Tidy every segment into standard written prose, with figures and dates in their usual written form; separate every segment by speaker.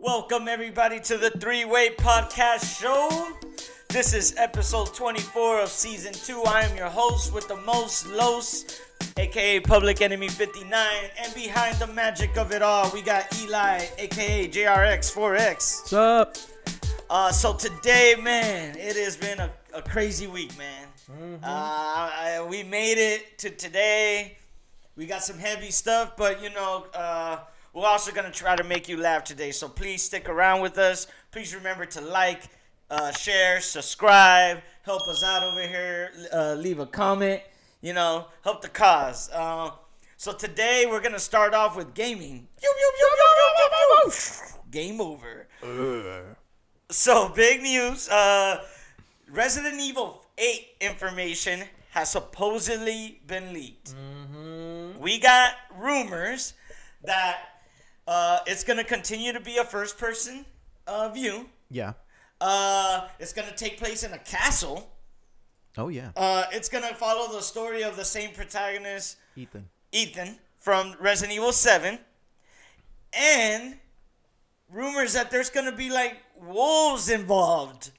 Speaker 1: Welcome everybody to the Three-Way Podcast Show. This is episode 24 of season 2. I am your host with the most Los, aka Public Enemy 59, and behind the magic of it all, we got Eli, aka JRX4X.
Speaker 2: What's up?
Speaker 1: So today, man, it has been a crazy week, man. We made it to today. We got some heavy stuff, but we're also going to try to make you laugh today. So please stick around with us. Please remember to like, share, subscribe, help us out over here, leave a comment, help the cause. So today we're going to start off with gaming. Game over. So big news. Resident Evil 8 information has supposedly been leaked. We got rumors that it's going to continue to be a first-person view.
Speaker 2: Yeah.
Speaker 1: It's going to take place in a castle.
Speaker 2: Oh, yeah.
Speaker 1: It's going to follow the story of the same protagonist,
Speaker 2: Ethan,
Speaker 1: from Resident Evil 7. And rumors that there's going to be, like, wolves involved.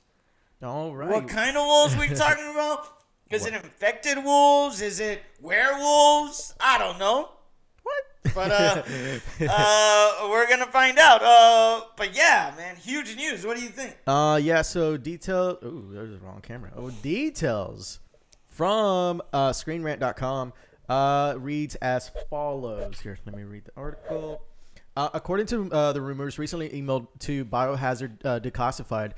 Speaker 2: All right.
Speaker 1: What kind of wolves we talking about? Is it infected wolves? Is it werewolves? I don't know.
Speaker 2: What?
Speaker 1: But we're gonna find out. But yeah, man, huge news. What do you think?
Speaker 2: Yeah. So detail. Ooh, there's the wrong camera. Details from ScreenRant.com reads as follows. Here, let me read the article. According to the rumors recently emailed to Biohazard Declassified,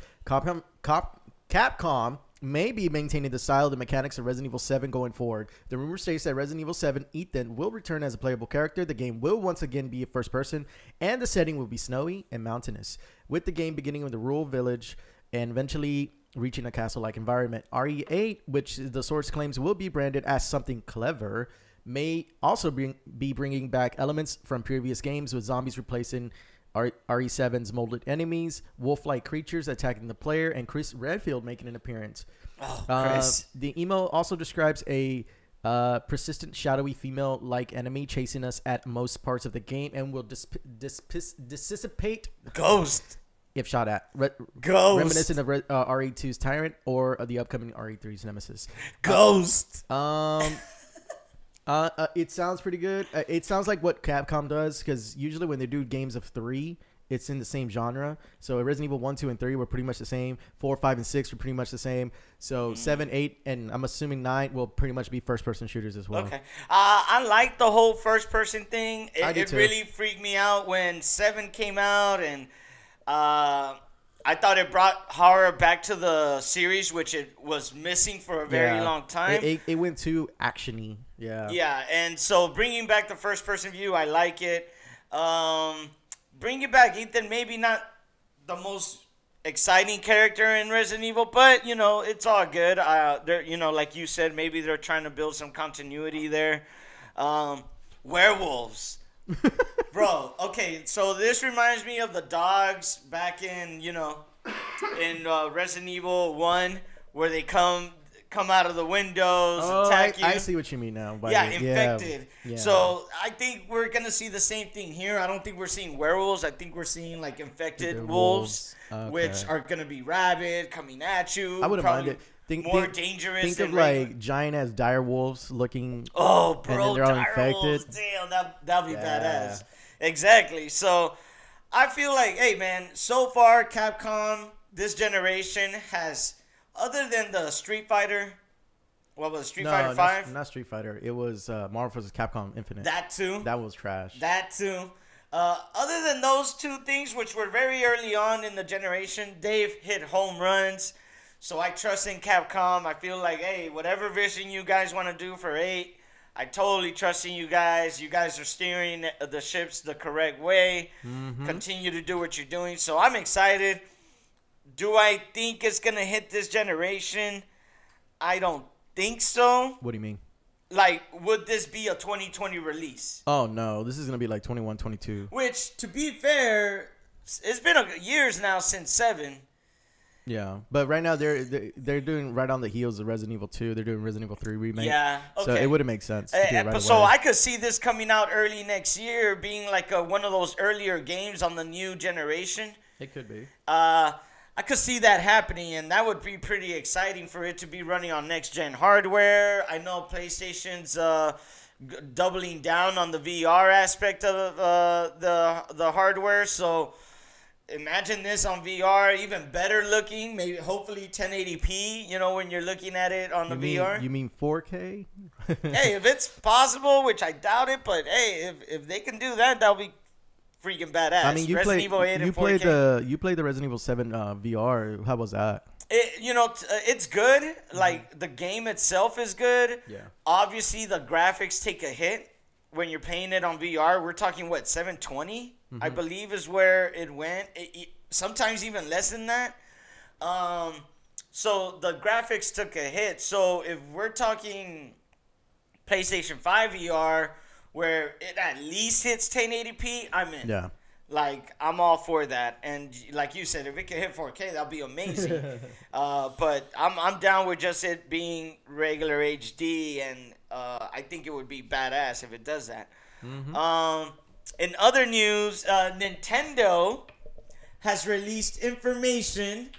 Speaker 2: Capcom may be maintaining the style and mechanics of Resident Evil 7 going forward. The rumor states that Resident Evil 7 Ethan will return as a playable character. The game will once again be a first person, and the setting will be snowy and mountainous, with the game beginning with a rural village and eventually reaching a castle-like environment. RE8, which the source claims will be branded as something clever, may also be bringing back elements from previous games, with zombies replacing RE7's molded enemies, wolf-like creatures attacking the player, and Chris Redfield making an appearance.
Speaker 1: Oh, Chris.
Speaker 2: The email also describes a persistent, shadowy female-like enemy chasing us at most parts of the game and will dissipate.
Speaker 1: Ghost.
Speaker 2: If shot at.
Speaker 1: Ghost.
Speaker 2: Reminiscent of RE2's Tyrant or the upcoming RE3's Nemesis.
Speaker 1: Ghost.
Speaker 2: It sounds pretty good. It sounds like what Capcom does, because usually when they do games of 3, it's in the same genre. So Resident Evil 1, 2, and 3 were pretty much the same. 4, 5, and 6 were pretty much the same. So 7, 8, and I'm assuming 9 will pretty much be first-person shooters as well.
Speaker 1: Okay. I like the whole first-person thing. It
Speaker 2: too.
Speaker 1: really freaked me out when 7 came out, and I thought it brought horror back to the series, which it was missing for a very long time.
Speaker 2: It went too action-y. Yeah.
Speaker 1: Yeah, and so bringing back the first-person view, I like it. Bringing back Ethan, maybe not the most exciting character in Resident Evil, but, it's all good. Like you said, maybe they're trying to build some continuity there. Werewolves. Bro, okay, so this reminds me of the dogs back in, in Resident Evil 1, where they come out of the windows, attack you.
Speaker 2: I see what you mean now.
Speaker 1: Infected.
Speaker 2: Yeah.
Speaker 1: So I think we're going to see the same thing here. I don't think we're seeing werewolves. I think we're seeing, like, infected wolves, which are going to be rabid, coming at you.
Speaker 2: I wouldn't mind it.
Speaker 1: More dangerous.
Speaker 2: Think of like giant ass dire wolves looking.
Speaker 1: Oh, bro,
Speaker 2: and then they're all
Speaker 1: dire
Speaker 2: infected.
Speaker 1: wolves. Damn, that'd be badass. Exactly. So I feel like, hey man, so far Capcom this generation has, other than the Street Fighter, what was it, Street Fighter 5?
Speaker 2: Not Street Fighter. It was Marvel vs. Capcom Infinite.
Speaker 1: That too.
Speaker 2: That was trash.
Speaker 1: That too. Other than those two things, which were very early on in the generation, they've hit home runs. So I trust in Capcom. I feel like, hey, whatever vision you guys want to do for 8, I totally trust in you guys. You guys are steering the ships the correct way. Continue to do what you're doing. So I'm excited. Do I think it's going to hit this generation? I don't think so.
Speaker 2: What do you mean?
Speaker 1: Like, would this be a 2020 release?
Speaker 2: Oh, no. This is going to be like 21, 22.
Speaker 1: Which, to be fair, it's been years now since 7.
Speaker 2: Yeah, but right now they're doing right on the heels of Resident Evil 2. They're doing Resident Evil 3 remake.
Speaker 1: Yeah, okay.
Speaker 2: So it wouldn't make sense to do it right
Speaker 1: so
Speaker 2: away.
Speaker 1: I could see this coming out early next year, being like one of those earlier games on the new generation.
Speaker 2: It could be.
Speaker 1: I could see that happening, and that would be pretty exciting for it to be running on next-gen hardware. I know PlayStation's doubling down on the VR aspect of the hardware, so imagine this on VR, even better looking, maybe hopefully 1080p, you know, when you're looking at it on the VR.
Speaker 2: You mean 4K?
Speaker 1: Hey, if it's possible, which I doubt it, but hey, if they can do that, that'll be freaking badass.
Speaker 2: I mean, you played the Resident Evil 7 VR. How was that?
Speaker 1: It's good. Like, the game itself is good.
Speaker 2: Yeah.
Speaker 1: Obviously, the graphics take a hit when you're playing it on VR. We're talking, 720? I believe is where it went. Sometimes even less than that. So the graphics took a hit. So if we're talking PlayStation 5 VR, where it at least hits 1080p, I'm in.
Speaker 2: Yeah.
Speaker 1: Like, I'm all for that. And like you said, if it can hit 4K, that'll be amazing. But I'm down with just it being regular HD, and I think it would be badass if it does that. In other news, Nintendo has released information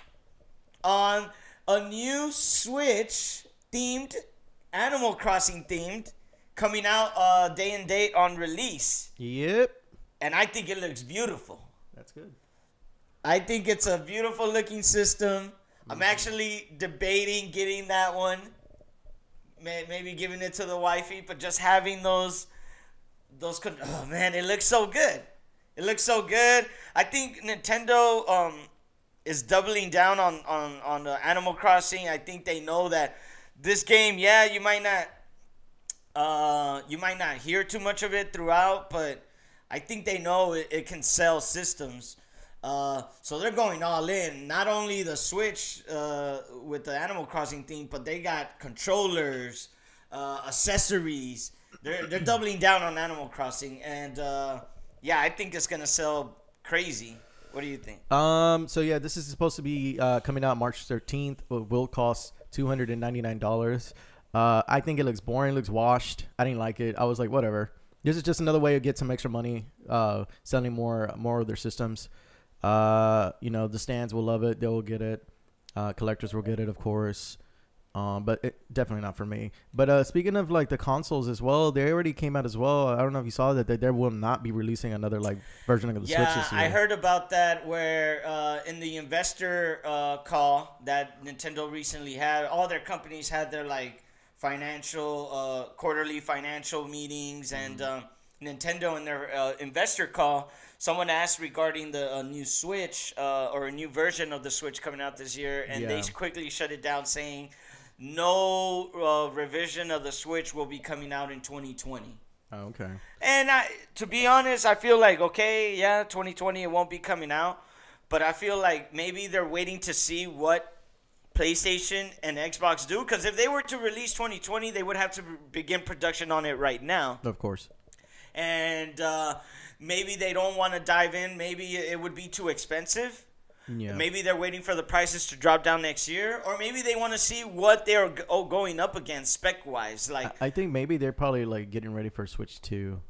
Speaker 1: on a new Switch themed, Animal Crossing themed, coming out day and date on release.
Speaker 2: Yep.
Speaker 1: And I think it looks beautiful.
Speaker 2: That's good.
Speaker 1: I think it's a beautiful looking system. I'm actually debating getting that one. Maybe giving it to the wifey, but just having those oh man, it looks so good. It looks so good. I think Nintendo is doubling down on the Animal Crossing. I think they know that this game, yeah, you might not hear too much of it throughout, but I think they know it can sell systems. So they're going all in. Not only the Switch with the Animal Crossing theme, but they got controllers, accessories. They're doubling down on Animal Crossing, and yeah, I think it's gonna sell crazy. What do you think?
Speaker 2: So yeah, this is supposed to be coming out March 13th. It will cost $299. I think it looks boring. It looks washed. I didn't like it. I was like, whatever. This is just another way to get some extra money, selling more of their systems. The stands will love it. They will get it. Collectors will get it, of course. But definitely not for me. But speaking of like the consoles as well, they already came out as well. I don't know if you saw that they will not be releasing another like version of the Switch this year.
Speaker 1: I heard about that where in the investor call that Nintendo recently had, all their companies had their like financial quarterly financial meetings, and Nintendo in their investor call, someone asked regarding the new Switch or a new version of the Switch coming out this year, and they quickly shut it down, saying no revision of the Switch will be coming out in 2020.
Speaker 2: Oh, okay.
Speaker 1: And to be honest, I feel like, okay, yeah, 2020 it won't be coming out, but I feel like maybe they're waiting to see what PlayStation and Xbox do, because if they were to release 2020, they would have to begin production on it right now.
Speaker 2: Of course.
Speaker 1: And maybe they don't want to dive in. Maybe it would be too expensive.
Speaker 2: Yeah.
Speaker 1: Maybe they're waiting for the prices to drop down next year, or maybe they want to see what they're going up against spec-wise. Like,
Speaker 2: I think maybe they're probably like getting ready for Switch 2.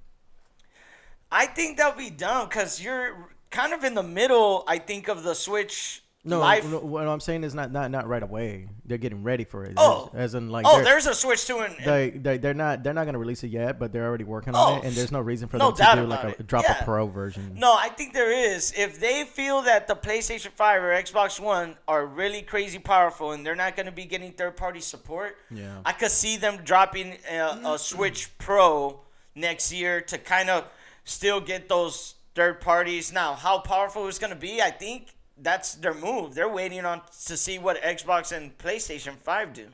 Speaker 1: I think that'll be dumb because you're kind of in the middle, I think, of the Switch.
Speaker 2: No, what I'm saying is not right away. They're getting ready for it.
Speaker 1: Oh,
Speaker 2: as in like
Speaker 1: there's a Switch 2
Speaker 2: they're not gonna release it yet, but they're already working on it, and there's no reason for them to do like a a Pro version.
Speaker 1: No, I think there is. If they feel that the PlayStation 5 or Xbox One are really crazy powerful and they're not gonna be getting third-party support, I could see them dropping a Switch Pro next year to kind of still get those third parties. Now, how powerful it's gonna be, I think that's their move. They're waiting on to see what Xbox and PlayStation 5 do.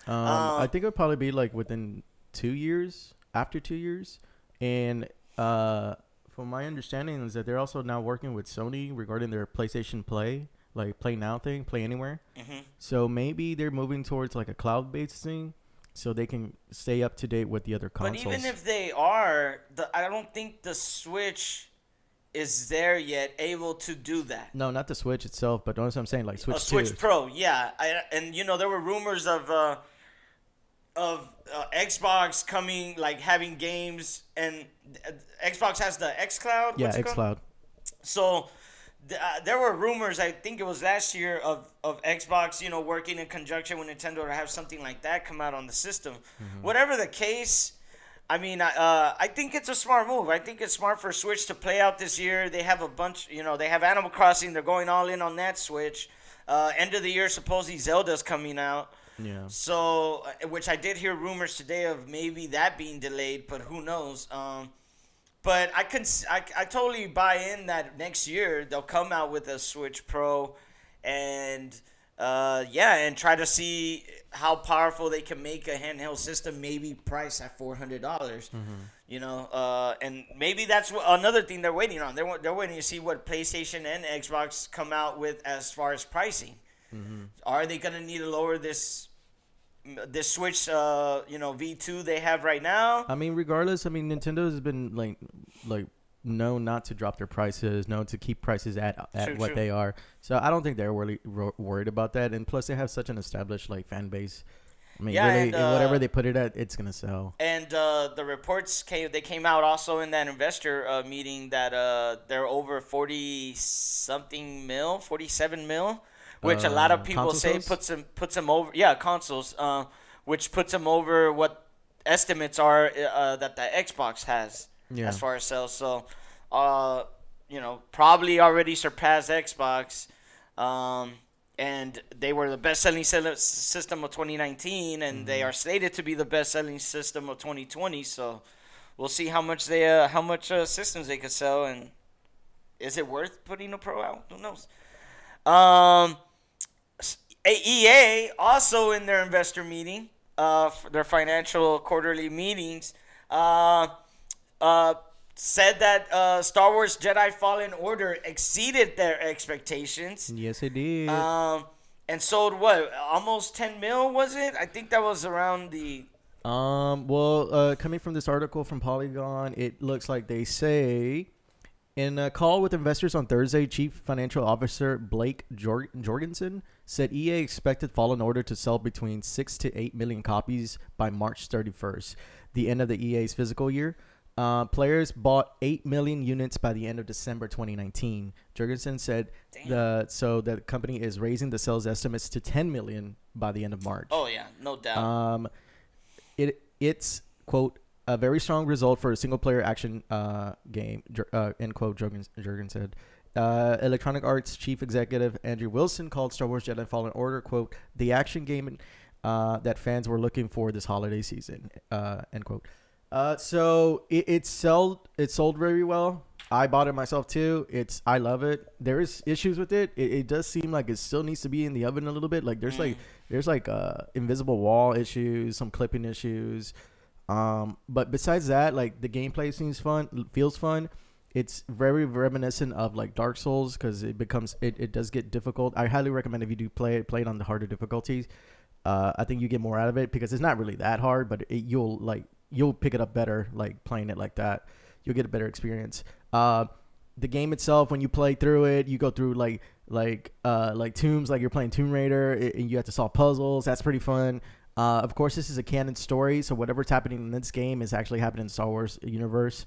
Speaker 2: I think it'll probably be like within 2 years, after 2 years. And from my understanding is that they're also now working with Sony regarding their PlayStation Play, like Play Now thing, Play Anywhere. So maybe they're moving towards like a cloud-based thing so they can stay up to date with the other consoles.
Speaker 1: But even if they are, I don't think the Switch is there yet able to do that.
Speaker 2: No, not the Switch itself, but notice what I'm saying, like Switch 2.
Speaker 1: Switch Pro, yeah. And there were rumors of Xbox coming, like having games, and Xbox has the xCloud.
Speaker 2: Yeah, xCloud.
Speaker 1: So there were rumors, I think it was last year, of Xbox, working in conjunction with Nintendo to have something like that come out on the system. Whatever the case, I mean, I think it's a smart move. I think it's smart for Switch to play out this year. They have a bunch, they have Animal Crossing. They're going all in on that Switch. End of the year, supposedly Zelda's coming out.
Speaker 2: Yeah.
Speaker 1: So, which I did hear rumors today of maybe that being delayed, but who knows? But I totally buy in that next year they'll come out with a Switch Pro, and and try to see how powerful they can make a handheld system, maybe priced at $400. And maybe that's another thing they're waiting on. They're waiting to see what PlayStation and Xbox come out with as far as pricing. Are they gonna need to lower this Switch, V2 they have right now?
Speaker 2: I mean, regardless, Nintendo has been like known not to drop their prices, known to keep prices at what they are. So I don't think they're really worried about that. And plus, they have such an established fan base. I mean, really, whatever they put it at, it's gonna sell.
Speaker 1: And the reports came out also in that investor meeting that they're over 47 mil. Which a lot of people say puts them over. Yeah, consoles. Which puts them over what estimates are that the Xbox has as far as sales. So, probably already surpassed Xbox. And they were the best-selling system of 2019, and they are slated to be the best-selling system of 2020. So, we'll see how much systems they could sell, and is it worth putting a Pro out? Who knows? EA also in their investor meeting, their financial quarterly meetings, said that Star Wars Jedi Fallen Order exceeded their expectations.
Speaker 2: Yes, it did.
Speaker 1: And sold almost 10 mil, was it? I think that was around the...
Speaker 2: coming from this article from Polygon, it looks like they say... In a call with investors on Thursday, Chief Financial Officer Blake Jorgensen said EA expected Fallen Order to sell between 6 to 8 million copies by March 31st, the end of the EA's fiscal year. Players bought 8 million units by the end of December 2019. Jorgensen said the company is raising the sales estimates to 10 million by the end of March.
Speaker 1: Oh, yeah, no doubt.
Speaker 2: It's, quote, a very strong result for a single-player action game, end quote, Jorgen said. Electronic Arts chief executive Andrew Wilson called Star Wars Jedi Fallen Order, quote, the action game that fans were looking for this holiday season, end quote. So it sold very well. I bought it myself too. I love it. There is issues with it. It does seem like it still needs to be in the oven a little bit. Like there's invisible wall issues, some clipping issues. But besides that, like the gameplay feels fun. It's very reminiscent of like Dark Souls because it does get difficult. I highly recommend if you do play it on the harder difficulties. I think you get more out of it because it's not really that hard, but you'll pick it up better like playing it like that. You'll get a better experience. The game itself, when you play through it, you go through like tombs, like you're playing Tomb Raider, and you have to solve puzzles. That's pretty fun. Of course, this is a canon story, so whatever's happening in this game is actually happening in the Star Wars universe.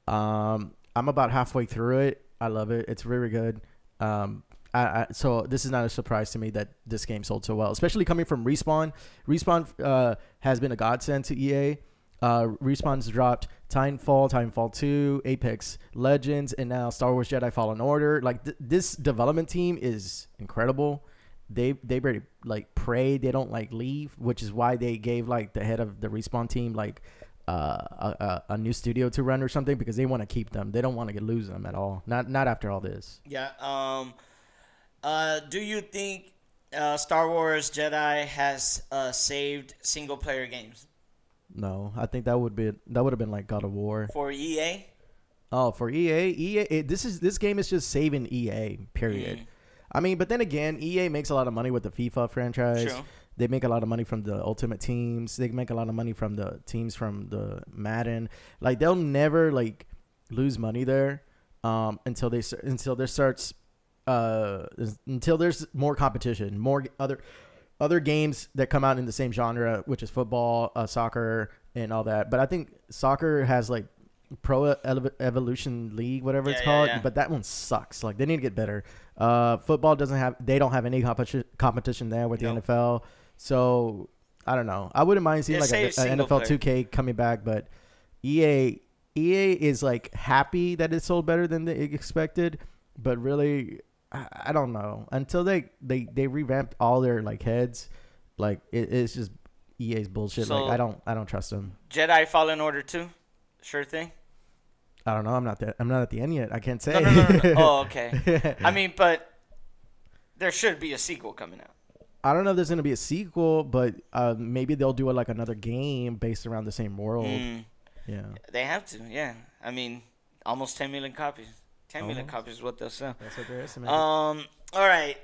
Speaker 2: I'm about halfway through it. I love it. It's very good. So this is not a surprise to me that this game sold so well, especially coming from Respawn. Respawn has been a godsend to EA. Respawn's dropped Titanfall 2, Apex Legends, and now Star Wars Jedi Fallen Order. Like this development team is incredible. They really pray. They don't leave, which is why they gave the head of the Respawn team a new studio to run or something, because they want to keep them. They don't want to lose them at all. Not after all this.
Speaker 1: Yeah. Do you think Star Wars Jedi has saved single player games?
Speaker 2: No, I think that would have been like God of War
Speaker 1: for EA.
Speaker 2: Oh, for EA, this game is just saving EA. Period. I mean, but then again, EA makes a lot of money with the FIFA franchise.
Speaker 1: True.
Speaker 2: They make a lot of money from the Ultimate Teams. They make a lot of money from the teams from the Madden. Like they'll never lose money there. until there's more competition, more other games that come out in the same genre, which is football, soccer, and all that. But I think soccer has like Pro Evolution League, whatever it's called, but that one sucks. Like they need to get better. Football they don't have any competition there with the NFL. So I don't know. I wouldn't mind seeing like an NFL 2K coming back, but EA is like happy that it sold better than they expected, but really I don't know. Until they revamped all their like heads, like it's just EA's bullshit. So, like I don't trust them.
Speaker 1: Jedi Fallen Order 2, sure thing.
Speaker 2: I don't know. I'm not at the end yet. I can't say.
Speaker 1: No. Oh, okay. I mean, but there should be a sequel coming out.
Speaker 2: I don't know if there's gonna be a sequel, but maybe they'll do like another game based around the same world. Yeah.
Speaker 1: They have to. Yeah. I mean, almost 10 million copies. 10 million copies is what they'll sell.
Speaker 2: That's what they're estimating.
Speaker 1: All right.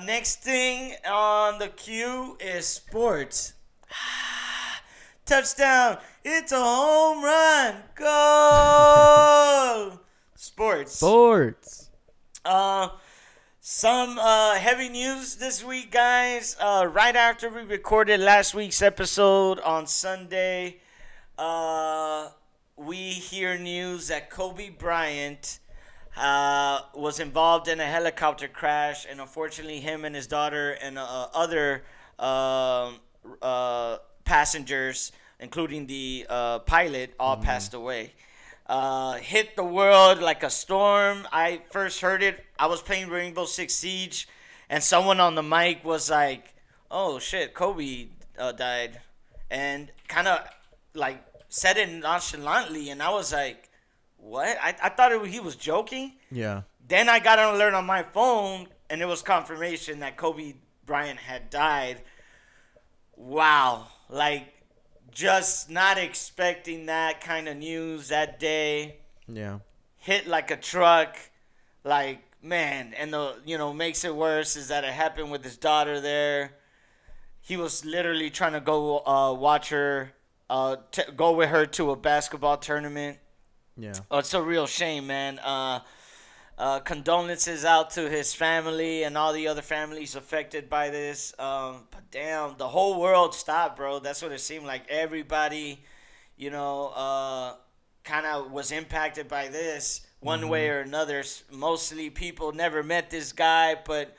Speaker 1: Next thing on the queue is sports. Touchdown. It's a home run. Go. Sports. Some heavy news this week, guys. Right after we recorded last week's episode on Sunday, we hear news that Kobe Bryant was involved in a helicopter crash, and unfortunately him and his daughter and other passengers, including the pilot, all passed away. Hit the world like a storm. I first heard it, I was playing Rainbow Six Siege, and someone on the mic was like, oh shit, Kobe died, and kind of like said it nonchalantly, and I was like, what? I thought he was joking.
Speaker 2: Yeah.
Speaker 1: Then I got an alert on my phone, and it was confirmation that Kobe Bryant had died. Wow. Like, just not expecting that kind of news that day.
Speaker 2: Yeah.
Speaker 1: Hit like a truck. Like, man. And makes it worse is that it happened with his daughter there. He was literally trying to go watch her, go with her to a basketball tournament.
Speaker 2: Yeah.
Speaker 1: Oh, it's a real shame, man. Condolences out to his family and all the other families affected by this. But damn, the whole world stopped, bro. That's what it seemed like. Everybody, kind of was impacted by this one way or another. Mostly people never met this guy, but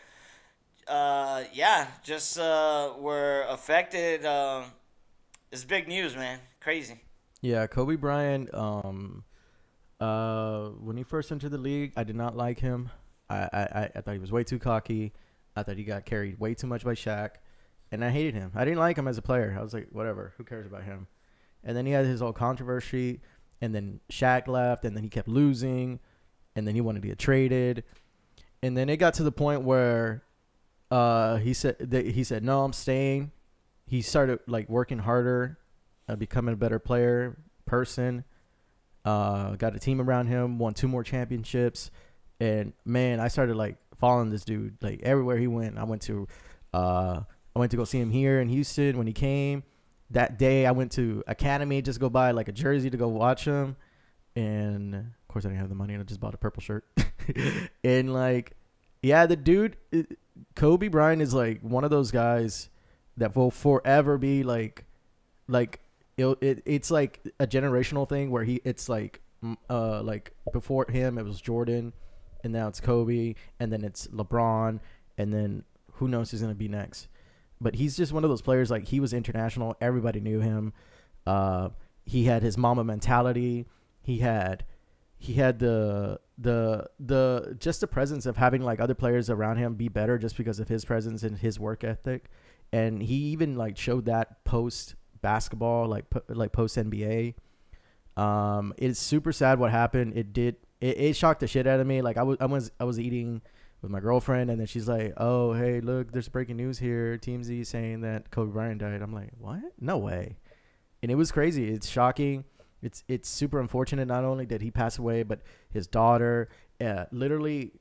Speaker 1: just were affected. It's big news, man. Crazy.
Speaker 2: Yeah, Kobe Bryant. When he first entered the league, I did not like him. I thought he was way too cocky. I thought he got carried way too much by Shaq, and I hated him. I didn't like him as a player. I was like, whatever, who cares about him? And then he had his whole controversy, and then Shaq left, and then he kept losing, and then he wanted to get traded, and then it got to the point where he said no, I'm staying. He started like working harder, becoming a better person. Got a team around him, won 2 more championships, and man, I started like following this dude like everywhere he went. I went to go see him here in Houston when he came. That day I went to Academy just to go buy like a jersey to go watch him, and of course I didn't have the money and I just bought a purple shirt. And like, yeah, the dude, Kobe Bryant is like one of those guys that will forever be like it's like a generational thing where it's like before him it was Jordan, and now it's Kobe, and then it's LeBron, and then who knows who's gonna be next. But he's just one of those players, like he was international, everybody knew him. He had his mama mentality. He had the just the presence of having like other players around him be better just because of his presence and his work ethic. And he even like showed that post basketball, like post NBA. It's super sad what happened. It shocked the shit out of me. Like I was eating with my girlfriend, and then she's like, oh hey, look, there's breaking news here, TMZ saying that Kobe Bryant died. I'm like, what? No way. And it was crazy. It's shocking. It's super unfortunate. Not only did he pass away, but his daughter, literally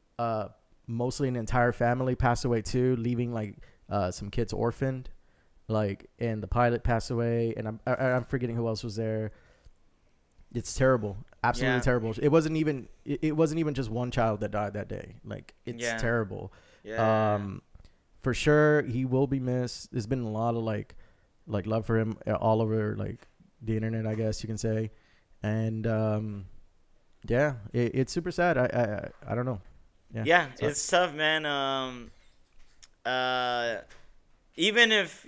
Speaker 2: mostly an entire family passed away too, leaving like some kids orphaned. Like, and the pilot passed away, and I'm forgetting who else was there. It's terrible. Absolutely
Speaker 1: Yeah.
Speaker 2: terrible. It wasn't even just one child that died that day. Like, it's terrible.
Speaker 1: Yeah.
Speaker 2: For sure he will be missed. There's been a lot of like love for him all over like the internet, I guess you can say. And yeah, it's super sad. I don't know.
Speaker 1: Yeah, it's tough, man. Even if,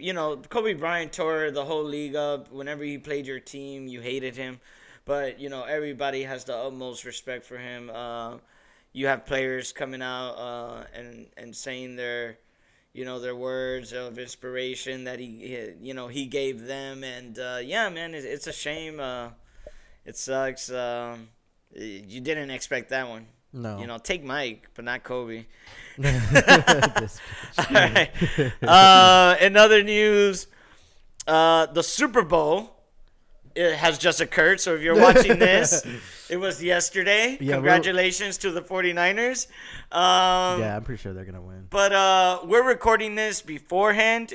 Speaker 1: Kobe Bryant tore the whole league up. Whenever he played your team, you hated him. But, everybody has the utmost respect for him. You have players coming out and saying their words of inspiration that he gave them. And, yeah, man, it's a shame. It sucks. You didn't expect that one.
Speaker 2: No.
Speaker 1: Take Mike, but not Kobe.
Speaker 2: All
Speaker 1: right. In other news, the Super Bowl has just occurred. So if you're watching this, it was yesterday.
Speaker 2: Yeah,
Speaker 1: congratulations to the 49ers.
Speaker 2: Yeah, I'm pretty sure they're going to win.
Speaker 1: But we're recording this beforehand.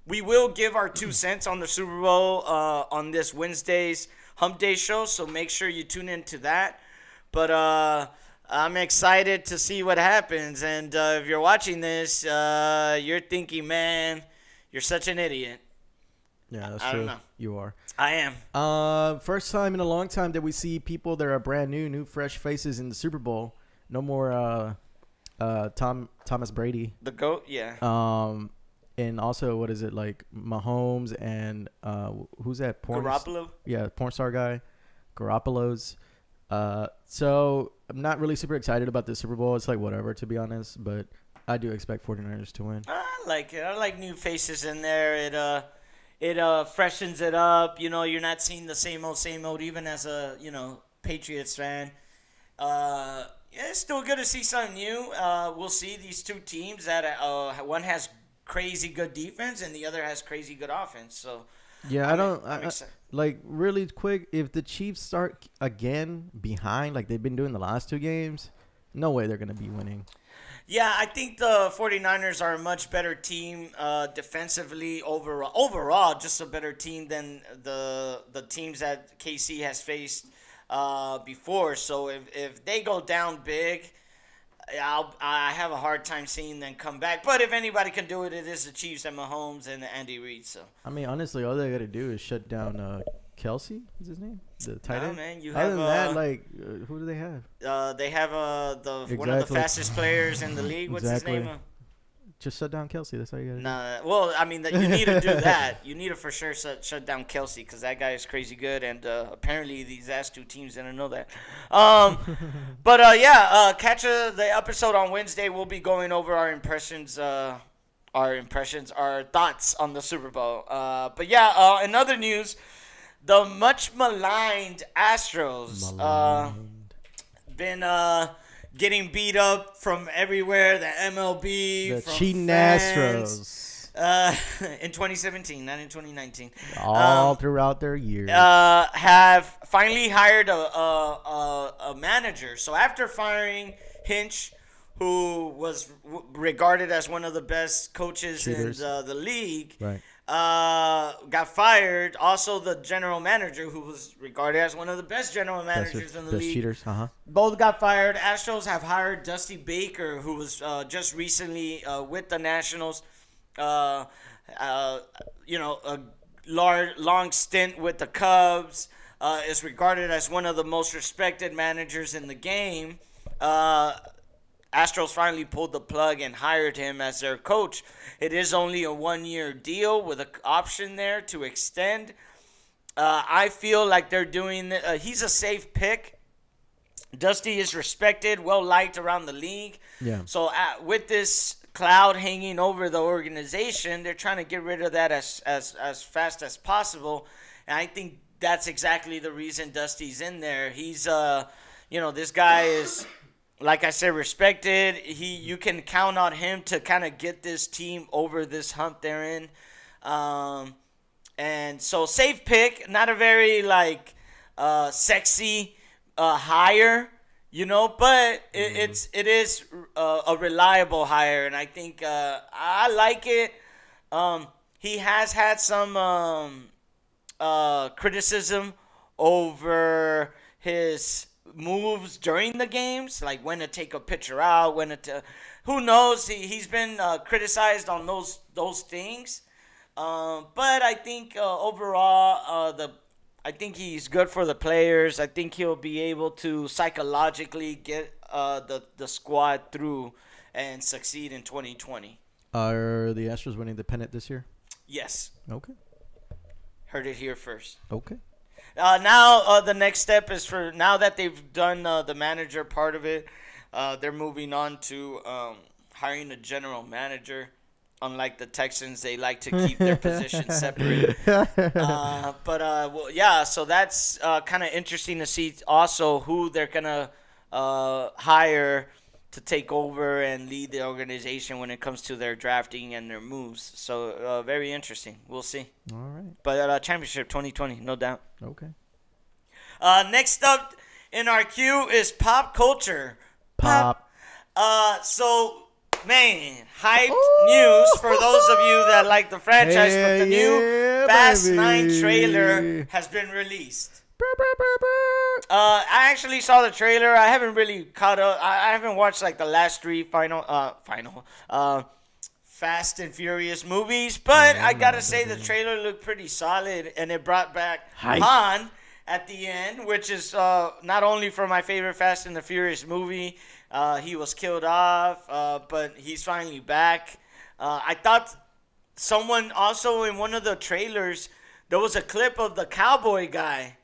Speaker 1: We will give our 2 cents on the Super Bowl on this Wednesday's Hump Day show. So make sure you tune into that. But I'm excited to see what happens. And if you're watching this, you're thinking, man, you're such an idiot.
Speaker 2: Yeah, that's
Speaker 1: I
Speaker 2: true.
Speaker 1: don't know.
Speaker 2: You are.
Speaker 1: I am.
Speaker 2: First time in a long time that we see people that are brand new fresh faces in the Super Bowl. No more Thomas Brady.
Speaker 1: The GOAT, yeah.
Speaker 2: And also, what is it, like Mahomes and who's that?
Speaker 1: Garoppolo?
Speaker 2: Yeah, porn star guy. Garoppolo's. So I'm not really super excited about the Super Bowl. It's like whatever, to be honest, but I do expect 49ers to win.
Speaker 1: I like it. I like new faces in there. It freshens it up. You're not seeing the same old, even as a, Patriots fan. Yeah, it's still good to see something new. We'll see these two teams that one has crazy good defense and the other has crazy good offense. So
Speaker 2: yeah, I like really quick, if the Chiefs start again behind like they've been doing the last 2 games, no way they're going to be winning.
Speaker 1: Yeah, I think the 49ers are a much better team defensively overall, just a better team than the teams that KC has faced before. So if they go down big, I have a hard time seeing them come back. But if anybody can do it, it is the Chiefs and Mahomes and Andy Reid. So
Speaker 2: I mean, honestly, all they got to do is shut down Kelsey, is his name? The tight end?
Speaker 1: Man, you
Speaker 2: Other
Speaker 1: have,
Speaker 2: than that, like, who do they have?
Speaker 1: they have one of the fastest players in the league. What's his name?
Speaker 2: Just shut down Kelsey. That's all you got to do.
Speaker 1: Nah, well, I mean, you need to do that. You need to for sure shut down Kelsey because that guy is crazy good, and apparently these last 2 teams didn't know that. But yeah, catch the episode on Wednesday. We'll be going over our thoughts on the Super Bowl. But yeah, in other news, the much maligned Astros been getting beat up from everywhere. The MLB,
Speaker 2: the
Speaker 1: from
Speaker 2: cheating
Speaker 1: fans,
Speaker 2: Astros.
Speaker 1: in 2017, not in 2019.
Speaker 2: All throughout their years.
Speaker 1: Have finally hired a manager. So after firing Hinch, who was regarded as one of the best coaches in the league,
Speaker 2: right.
Speaker 1: Got fired. Also, the general manager, who was regarded as one of the best general managers in the league,
Speaker 2: cheaters.
Speaker 1: Both got fired. Astros have hired Dusty Baker, who was just recently with the Nationals. A long stint with the Cubs. Is regarded as one of the most respected managers in the game. Astros finally pulled the plug and hired him as their coach. It is only a 1-year deal with an option there to extend. I feel like they're doing he's a safe pick. Dusty is respected, well-liked around the league.
Speaker 2: Yeah.
Speaker 1: So with this cloud hanging over the organization, they're trying to get rid of that as fast as possible. And I think that's exactly the reason Dusty's in there. He's, this guy is, like I said, respected. You can count on him to kind of get this team over this hump they're in. And so safe pick, not a very sexy hire, but it is a reliable hire, and I think I like it. He has had some criticism over his moves during the games, like when to take a pitcher out, who knows? He's been criticized on those things. But I think overall, I think he's good for the players. I think he'll be able to psychologically get the squad through and succeed in 2020.
Speaker 2: Are the Astros winning the pennant this year?
Speaker 1: Yes.
Speaker 2: Okay.
Speaker 1: Heard it here first.
Speaker 2: Okay.
Speaker 1: Now the next step is now that they've done the manager part of it, they're moving on to hiring a general manager. Unlike the Texans, they like to keep their positions separate. Well, yeah, so that's kind of interesting to see also who they're going to hire to take over and lead the organization when it comes to their drafting and their moves. So very interesting. We'll see.
Speaker 2: All right. But
Speaker 1: championship 2020, no doubt.
Speaker 2: Okay.
Speaker 1: Next up in our queue is pop culture.
Speaker 2: Pop.
Speaker 1: So... Man, hyped news for those of you that like the franchise, but the new Fast 9 trailer has been released. I actually saw the trailer. I haven't really caught up. I haven't watched like the last three final Fast and Furious movies, but I gotta say the trailer looked pretty solid, and it brought back Han at the end, which is not only for my favorite Fast and the Furious movie. He was killed off, but he's finally back. I thought someone also in one of the trailers, there was a clip of the cowboy guy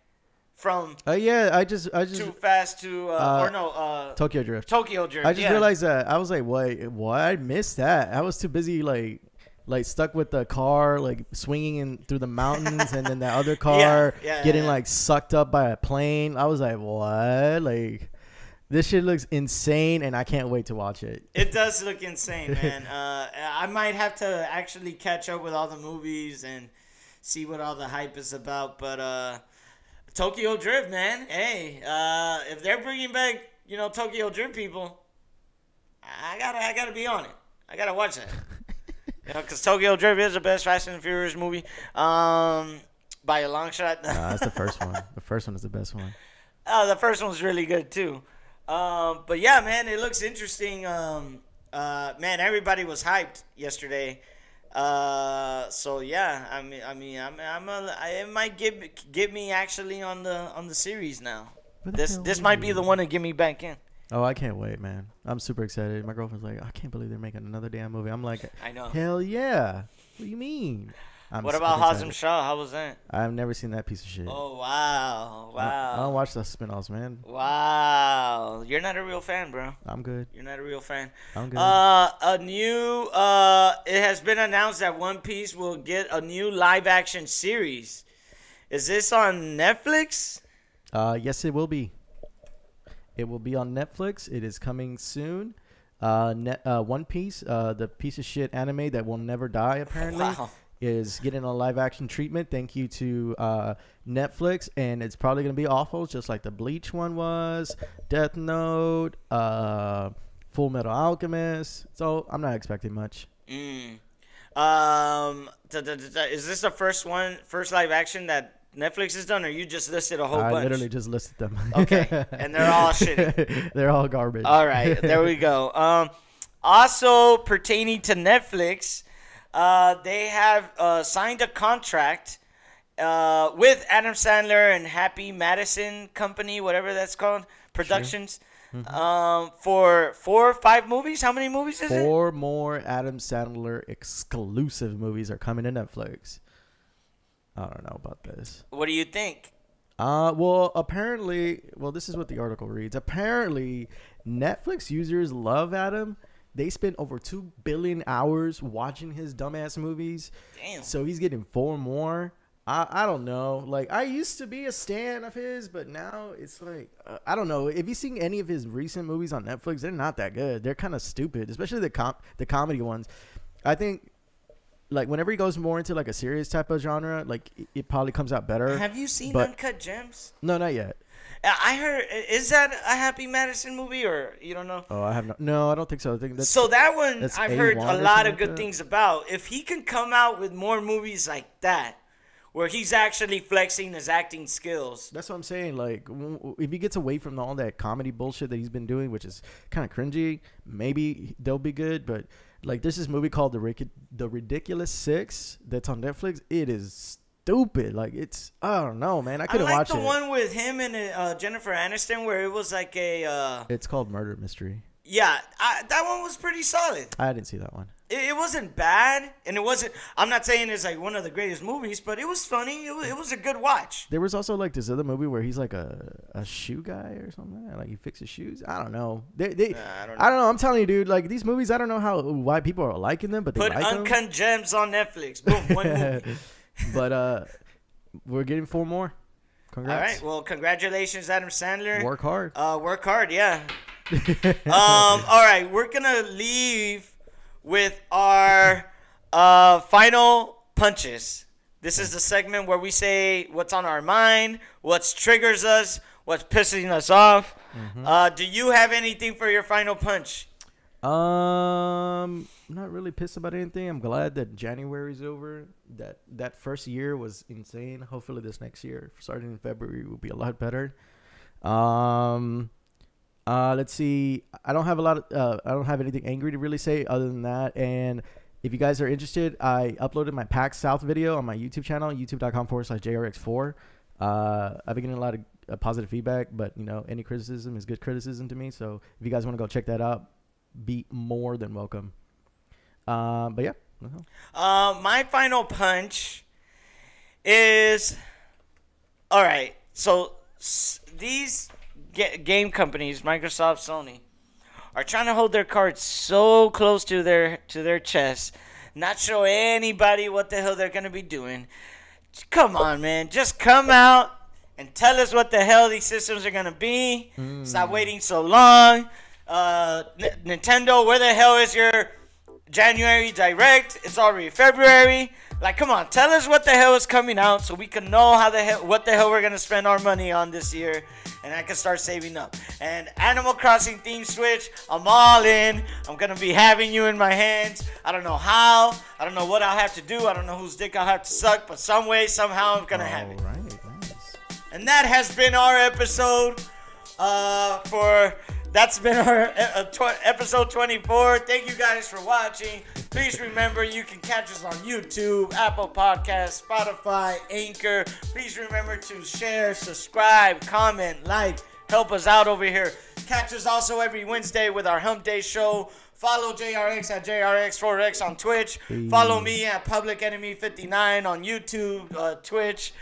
Speaker 1: from
Speaker 2: I just
Speaker 1: Too Fast to
Speaker 2: Tokyo Drift.
Speaker 1: Tokyo Drift.
Speaker 2: I just realized that. I was like, what? I missed that. I was too busy like stuck with the car, like swinging in through the mountains, and then that other car getting like sucked up by a plane. I was like, what? Like, this shit looks insane, and I can't wait to watch it.
Speaker 1: It does look insane, man. I might have to actually catch up with all the movies and see what all the hype is about. But Tokyo Drift, man. Hey, if they're bringing back, Tokyo Drift people, I gotta be on it. I gotta watch that. Because Tokyo Drift is the best Fast and Furious movie, by a long shot.
Speaker 2: That's the first one. The first one is the best one.
Speaker 1: The first one's really good too. But yeah, man, it looks interesting. Man, everybody was hyped yesterday. So yeah, it might get me actually on the series now. This might be the one to get me back in.
Speaker 2: Oh, I can't wait, man. I'm super excited. My girlfriend's like, I can't believe they're making another damn movie. I'm like,
Speaker 1: I know.
Speaker 2: Hell yeah. What do you mean?
Speaker 1: What about Hazem Shah? How was that?
Speaker 2: I've never seen that piece of shit.
Speaker 1: Oh, wow.
Speaker 2: I don't watch the spin-offs, man.
Speaker 1: Wow. You're not a real fan, bro.
Speaker 2: I'm good.
Speaker 1: You're not a real fan.
Speaker 2: I'm good.
Speaker 1: It has been announced that One Piece will get a new live-action series. Is this on Netflix?
Speaker 2: Yes, it will be. It will be on Netflix. It is coming soon. One Piece, the piece of shit anime that will never die, apparently.
Speaker 1: Wow.
Speaker 2: Is getting a live action treatment. Thank you to Netflix, and it's probably gonna be awful, just like the Bleach one was, Death Note, Full Metal Alchemist. So I'm not expecting much.
Speaker 1: Is this the first live action that Netflix has done, or you just listed a whole bunch?
Speaker 2: I literally just listed them.
Speaker 1: Okay, and they're all shitty.
Speaker 2: They're all garbage.
Speaker 1: All right, there we go. Also pertaining to Netflix. They have signed a contract with Adam Sandler and Happy Madison Company, whatever that's called, Productions, for 4 or 5 movies. How many movies is it?
Speaker 2: 4 more Adam Sandler exclusive movies are coming to Netflix. I don't know about this.
Speaker 1: What do you think?
Speaker 2: Apparently, this is what the article reads. Apparently, Netflix users love Adam. They spent over 2 billion hours watching his dumbass movies.
Speaker 1: Damn.
Speaker 2: So he's getting 4 more. I don't know. Like, I used to be a stan of his, but now it's like, I don't know. If you've seen any of his recent movies on Netflix, they're not that good. They're kind of stupid, especially the comedy ones. I think, like, whenever he goes more into, like, a serious type of genre, like, it probably comes out better.
Speaker 1: Have you seen Uncut Gems?
Speaker 2: No, not yet.
Speaker 1: I heard, is that a Happy Madison movie, or you don't know?
Speaker 2: Oh, I have no, I don't think so. I think
Speaker 1: so that one I've heard a lot of good things about. If he can come out with more movies like that, where he's actually flexing his acting skills.
Speaker 2: That's what I'm saying. Like, if he gets away from all that comedy bullshit that he's been doing, which is kind of cringy, maybe they'll be good. But like, there's this movie called The Ridiculous Six that's on Netflix. It is stupid. Like, it's, I don't know, man. I couldn't watch it.
Speaker 1: I like the one with him and Jennifer Aniston where it was like a.
Speaker 2: It's called Murder Mystery.
Speaker 1: Yeah, that one was pretty solid.
Speaker 2: I didn't see that one.
Speaker 1: It wasn't bad, and it wasn't. I'm not saying it's like one of the greatest movies, but it was funny. It was a good watch.
Speaker 2: There was also like this other movie where he's like a shoe guy or something. Like he fixes shoes. I don't know. I don't know. I'm telling you, dude. Like these movies, I don't know why people are liking them, but they
Speaker 1: put
Speaker 2: like them.
Speaker 1: Uncut Gems on Netflix. Boom, one movie.
Speaker 2: But we're getting 4 more. Congrats.
Speaker 1: All right. Well, congratulations, Adam Sandler.
Speaker 2: Work hard.
Speaker 1: Work hard. Yeah. All right. We're gonna leave with our final punches. This is the segment where we say what's on our mind, what triggers us, what's pissing us off. Mm-hmm. Do you have anything for your final punch?
Speaker 2: I'm not really pissed about anything. I'm glad that January's over. That first year was insane. Hopefully this next year, starting in February, will be a lot better. Let's see. I don't have anything angry to really say other than that. And if you guys are interested, I uploaded my PAX South video on my YouTube channel, youtube.com/JRX4. I've been getting a lot of positive feedback, but you know, any criticism is good criticism to me. So if you guys want to go check that out, be more than welcome. But yeah.
Speaker 1: My final punch is, all right. So these game companies, Microsoft, Sony, are trying to hold their cards so close to their chest, not show anybody what the hell they're gonna be doing. Come on, man, just come out and tell us what the hell these systems are gonna be. Stop waiting so long. Nintendo, where the hell is your January Direct? It's already February. Like, come on, tell us what the hell is coming out so we can know what the hell we're gonna spend our money on this year, and I can start saving up. And Animal Crossing theme Switch, I'm all in. I'm gonna be having you in my hands. I don't know how. I don't know what I'll have to do. I don't know whose dick I'll have to suck, but some way, somehow, I'm gonna have it.
Speaker 2: All right, nice.
Speaker 1: And that has been our episode. That's been our episode 24. Thank you guys for watching. Please remember you can catch us on YouTube, Apple Podcasts, Spotify, Anchor. Please remember to share, subscribe, comment, like. Help us out over here. Catch us also every Wednesday with our Hump Day show. Follow JRX at JRX4X on Twitch. Follow me at Public Enemy 59 on YouTube, Twitch,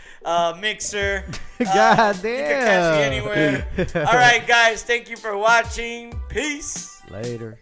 Speaker 1: Mixer.
Speaker 2: God damn.
Speaker 1: You can catch me anywhere. All right, guys. Thank you for watching. Peace.
Speaker 2: Later.